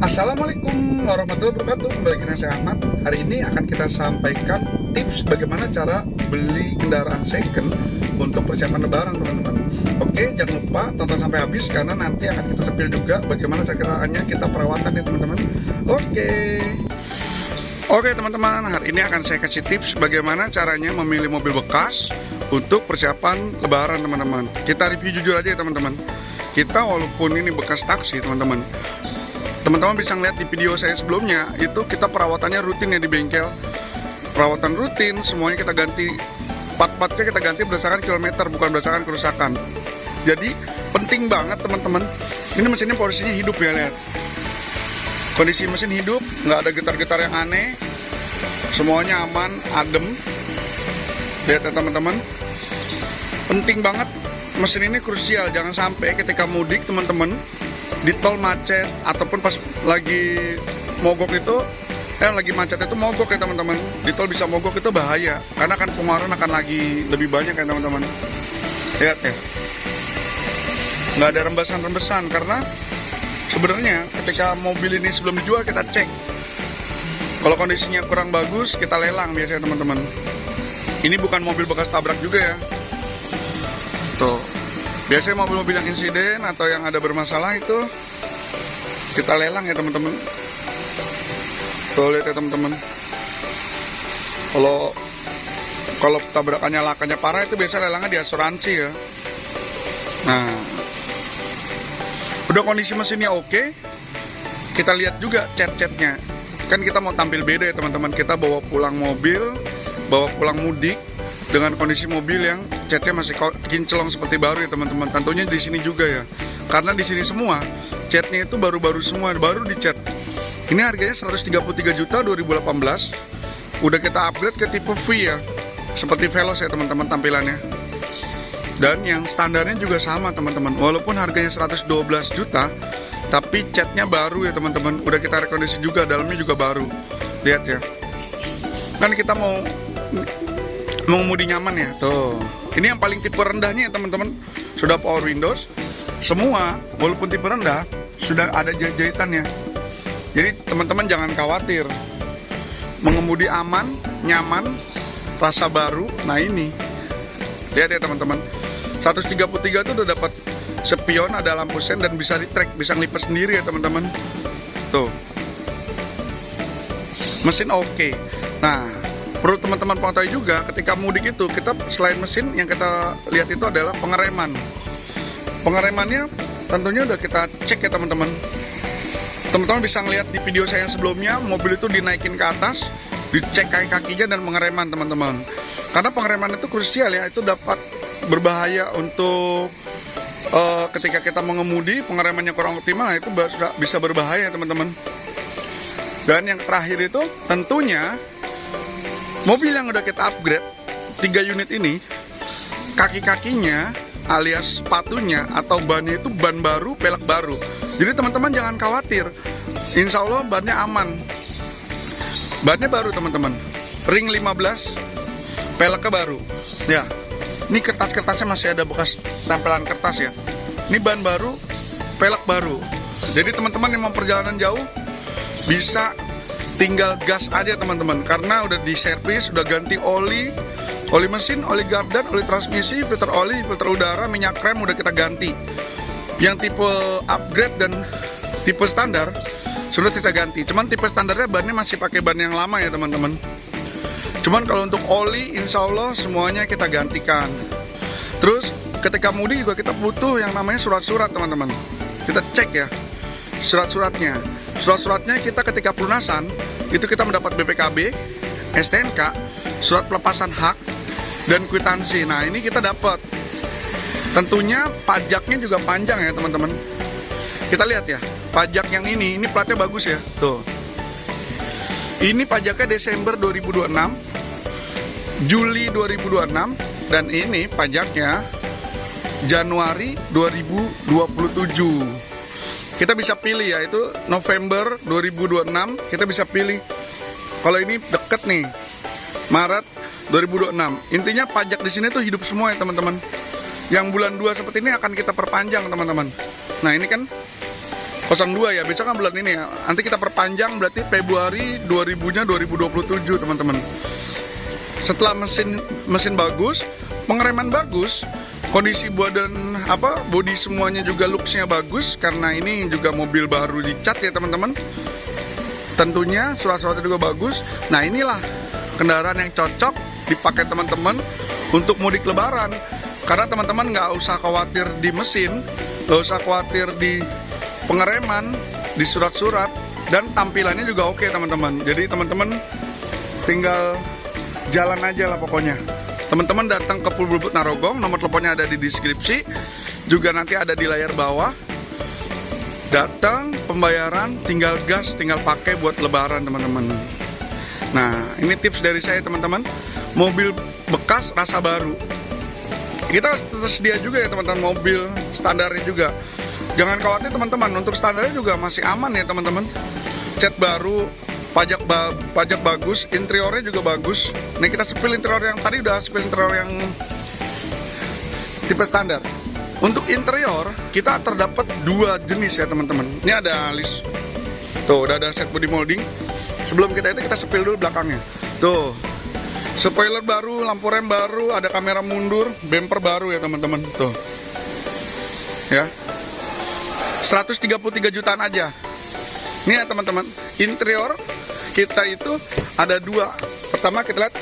Assalamualaikum warahmatullahi wabarakatuh. Kembali lagi dengan saya Ahmad. Hari ini akan kita sampaikan tips bagaimana cara beli kendaraan second untuk persiapan lebaran, teman-teman. Oke, jangan lupa tonton sampai habis karena nanti akan kita sepil juga bagaimana caranya kita perawatan ya, teman-teman. Oke teman-teman, hari ini akan saya kasih tips bagaimana caranya memilih mobil bekas untuk persiapan lebaran, teman-teman. Kita review jujur aja ya, teman-teman. Kita walaupun ini bekas taksi, teman-teman, bisa ngeliat di video saya sebelumnya, itu kita perawatannya rutin ya di bengkel. Perawatan rutin, semuanya kita ganti, part-partnya kita ganti berdasarkan kilometer, bukan berdasarkan kerusakan. Jadi penting banget teman-teman, ini mesinnya posisinya hidup ya, lihat. Kondisi mesin hidup, nggak ada getar-getar yang aneh, semuanya aman, adem. Lihat ya teman-teman, penting banget, mesin ini krusial. Jangan sampai ketika mudik teman-teman, di tol macet ataupun pas lagi mogok itu lagi macet itu mogok ya teman-teman. Di tol bisa mogok itu bahaya karena kan pengeluaran akan lagi lebih banyak ya teman-teman. Lihat ya, nggak ada rembesan-rembesan karena sebenarnya ketika mobil ini sebelum dijual kita cek. Kalau kondisinya kurang bagus kita lelang biasanya teman-teman. Ini bukan mobil bekas tabrak juga ya. Tuh, biasanya mobil-mobil yang insiden atau yang ada bermasalah itu kita lelang ya teman-teman. Tuh lihat ya teman-teman. Kalau tabrakannya lakanya parah itu biasa lelangnya di asuransi ya. Nah, udah kondisi mesinnya oke, kita lihat juga cat-catnya. Kan kita mau tampil beda ya teman-teman. Kita bawa pulang mobil, bawa pulang mudik dengan kondisi mobil yang catnya masih kinclong seperti baru ya teman-teman. Tentunya di sini juga ya, karena di sini semua catnya itu baru-baru semua, baru dicat. Ini harganya 133 juta 2018. Udah kita upgrade ke tipe V ya, seperti Veloz ya teman-teman tampilannya. Dan yang standarnya juga sama teman-teman. Walaupun harganya 112 juta, tapi catnya baru ya teman-teman. Udah kita rekondisi juga, dalamnya juga baru. Lihat ya. Kan kita mau mengemudi nyaman ya, tuh. Ini yang paling tipe rendahnya ya teman-teman. Sudah power windows, semua walaupun tipe rendah sudah ada jahitannya. Jadi teman-teman jangan khawatir, mengemudi aman, nyaman, rasa baru. Nah ini, lihat ya teman-teman, 133 itu udah dapat spion, ada lampu sen dan bisa di-track, bisa ngelipat sendiri ya teman-teman. Tuh, mesin oke. Nah, perlu teman-teman pengetahui juga ketika mudik itu kita selain mesin yang kita lihat itu adalah pengereman. Pengeremannya tentunya udah kita cek ya teman-teman. Teman-teman bisa ngelihat di video saya yang sebelumnya, mobil itu dinaikin ke atas, dicek kaki-kakinya dan pengereman teman-teman. Karena pengereman itu krusial ya, itu dapat berbahaya untuk ketika kita mengemudi, pengeremannya kurang optimal, itu bisa berbahaya teman-teman. Dan yang terakhir itu tentunya mobil yang udah kita upgrade 3 unit ini, kaki-kakinya alias sepatunya atau bannya itu ban baru, pelek baru. Jadi teman-teman jangan khawatir, insya Allah bannya aman. Bannya baru teman-teman, ring 15, peleknya baru. Ya, ini kertas-kertasnya masih ada bekas tempelan kertas ya. Ini ban baru, pelek baru. Jadi teman-teman yang mau perjalanan jauh bisa tinggal gas aja teman-teman, karena udah di servis, udah ganti oli mesin, oli gardan, oli transmisi, filter oli, filter udara, minyak rem udah kita ganti. Yang tipe upgrade dan tipe standar sudah kita ganti. Cuman tipe standarnya bannya masih pakai ban yang lama ya teman-teman. Cuman kalau untuk oli insya Allah semuanya kita gantikan. Terus ketika mudik juga kita butuh yang namanya surat-surat teman-teman. Kita cek ya surat-suratnya. Surat-suratnya kita ketika pelunasan itu kita mendapat BPKB, STNK, surat pelepasan hak, dan kwitansi. Nah ini kita dapat. Tentunya pajaknya juga panjang ya teman-teman. Kita lihat ya, pajak yang ini platnya bagus ya. Tuh. Ini pajaknya Desember 2026, Juli 2026, dan ini pajaknya Januari 2027. Kita bisa pilih ya, itu November 2026 kita bisa pilih. Kalau ini deket nih, Maret 2026. Intinya pajak di sini tuh hidup semua ya teman-teman. Yang bulan 2 seperti ini akan kita perpanjang teman-teman. Nah ini kan 02 ya, besok kan bulan ini ya. Nanti kita perpanjang berarti Februari 2000-nya 2027 teman-teman. Setelah mesin bagus, pengereman bagus, kondisi badan bodi semuanya juga looksnya bagus karena ini juga mobil baru dicat ya teman-teman. Tentunya surat-suratnya juga bagus. Nah, inilah kendaraan yang cocok dipakai teman-teman untuk mudik lebaran. Karena teman-teman nggak usah khawatir di mesin, nggak usah khawatir di pengereman, di surat-surat, dan tampilannya juga oke teman-teman. Jadi teman-teman tinggal jalan aja lah pokoknya. Teman-teman datang ke Pool Blue Boat Narogong, nomor teleponnya ada di deskripsi, juga nanti ada di layar bawah. Datang, pembayaran, tinggal gas, tinggal pakai buat lebaran teman-teman. Nah, ini tips dari saya teman-teman. Mobil bekas rasa baru. Kita tersedia juga ya teman-teman, mobil standarnya juga. Jangan khawatir teman-teman, untuk standarnya juga masih aman ya teman-teman. Cat baru, pajak bagus, interiornya juga bagus. Nah, kita sepil interior yang tadi udah sepil interior yang tipe standar. Untuk interior kita terdapat 2 jenis ya teman-teman. Ini ada list. Tuh, udah ada set body molding. Sebelum kita sepil dulu belakangnya. Tuh. Spoiler baru, lampu rem baru, ada kamera mundur, bumper baru ya teman-teman. Tuh. Ya. 133 jutaan aja. Ini ya teman-teman, interior kita itu ada 2. Pertama kita lihat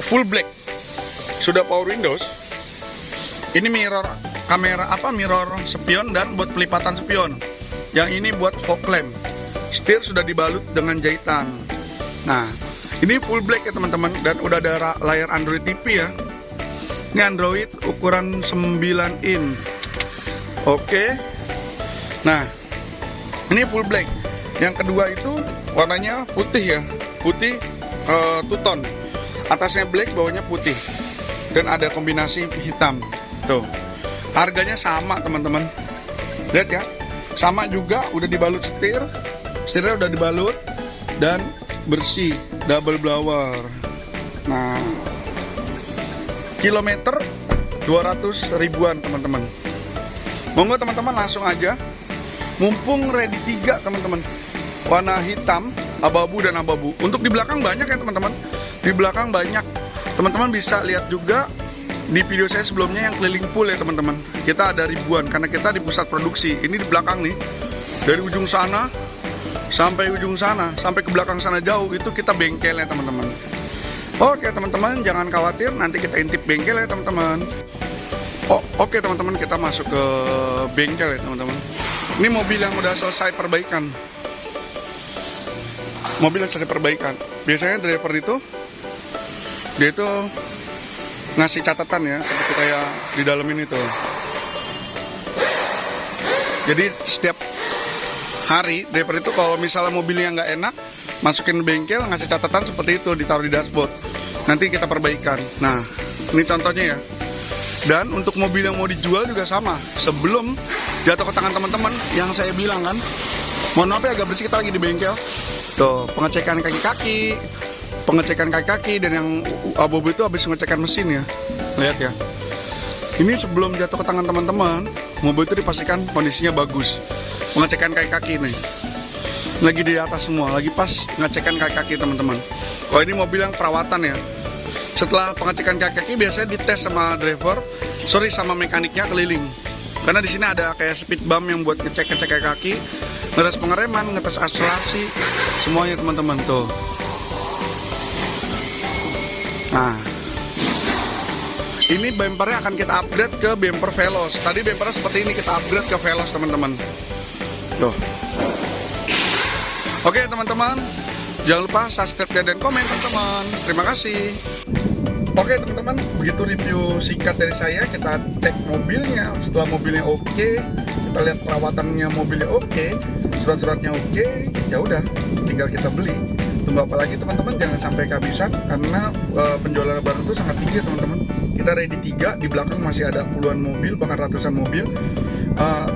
full black, sudah power windows. Ini mirror kamera mirror spion dan buat pelipatan spion. Yang ini buat fog lamp. Setir sudah dibalut dengan jahitan. Nah, ini full black ya teman-teman, dan udah ada layar Android TV ya. Ini Android ukuran 9 in. Oke. Nah, ini full black. Yang kedua itu warnanya putih ya, putih two-tone. Atasnya black, bawahnya putih, dan ada kombinasi hitam. Tuh, harganya sama teman-teman. Lihat ya, sama juga, udah dibalut setir, setirnya udah dibalut dan bersih, double blower. Nah, kilometer 200 ribuan teman-teman. Monggo teman-teman langsung aja. Mumpung ready 3 teman-teman, warna hitam, abu-abu dan abu-abu. Untuk di belakang banyak ya teman-teman. Di belakang banyak. Teman-teman bisa lihat juga di video saya sebelumnya yang keliling pool ya teman-teman. Kita ada ribuan karena kita di pusat produksi. Ini di belakang nih. Dari ujung sana sampai ujung sana, sampai ke belakang sana jauh, itu kita bengkel ya teman-teman. Oke teman-teman, jangan khawatir, nanti kita intip bengkel ya teman-teman. Oke teman-teman, kita masuk ke bengkel ya teman-teman. Ini mobil yang udah selesai perbaikan. Mobil yang selesai perbaikan. Biasanya driver itu dia itu ngasih catatan ya, seperti kayak di dalam ini tuh. Jadi setiap hari driver itu kalau misalnya mobilnya nggak enak, masukin bengkel, ngasih catatan seperti itu, ditaruh di dashboard. Nanti kita perbaikan. Nah, ini contohnya ya. Dan untuk mobil yang mau dijual juga sama. Sebelum jatuh ke tangan teman-teman, yang saya bilang kan, mohon maaf ya agak bersih, kita lagi di bengkel. Tuh, pengecekan kaki-kaki, dan yang abu-abu itu habis pengecekan mesin ya. Lihat ya. Ini sebelum jatuh ke tangan teman-teman, mobil itu dipastikan kondisinya bagus. Pengecekan kaki-kaki nih. Lagi di atas semua, lagi pas pengecekan kaki-kaki teman-teman. Oh, ini mobil yang perawatan ya. Setelah pengecekan kaki-kaki biasanya dites sama sama mekaniknya keliling. Karena di sini ada kayak speed bump yang buat ngecek kaki, ngetes pengereman, ngetes akselerasi, semuanya teman-teman tuh. Nah, ini bumpernya akan kita upgrade ke bumper Veloz. Tadi bumpernya seperti ini, kita upgrade ke Veloz teman-teman. Tuh. Oke teman-teman, jangan lupa subscribe dan komen teman-teman. Terima kasih. Oke teman-teman, begitu review singkat dari saya. Kita cek mobilnya. Setelah mobilnya oke, kita lihat perawatannya mobilnya oke, surat-suratnya oke, ya udah, tinggal kita beli. Tunggu apa lagi teman-teman, jangan sampai kehabisan karena penjualan lebaran itu sangat tinggi teman-teman. Kita ready 3, di belakang masih ada puluhan mobil, bahkan ratusan mobil.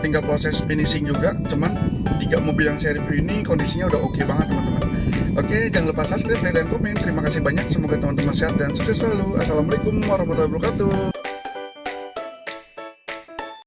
Tinggal proses finishing juga. Cuman 3 mobil yang saya review ini kondisinya udah oke banget teman-teman. Oke, jangan lupa subscribe dan komen. Terima kasih banyak, semoga teman-teman sehat dan sukses selalu. Assalamualaikum warahmatullahi wabarakatuh.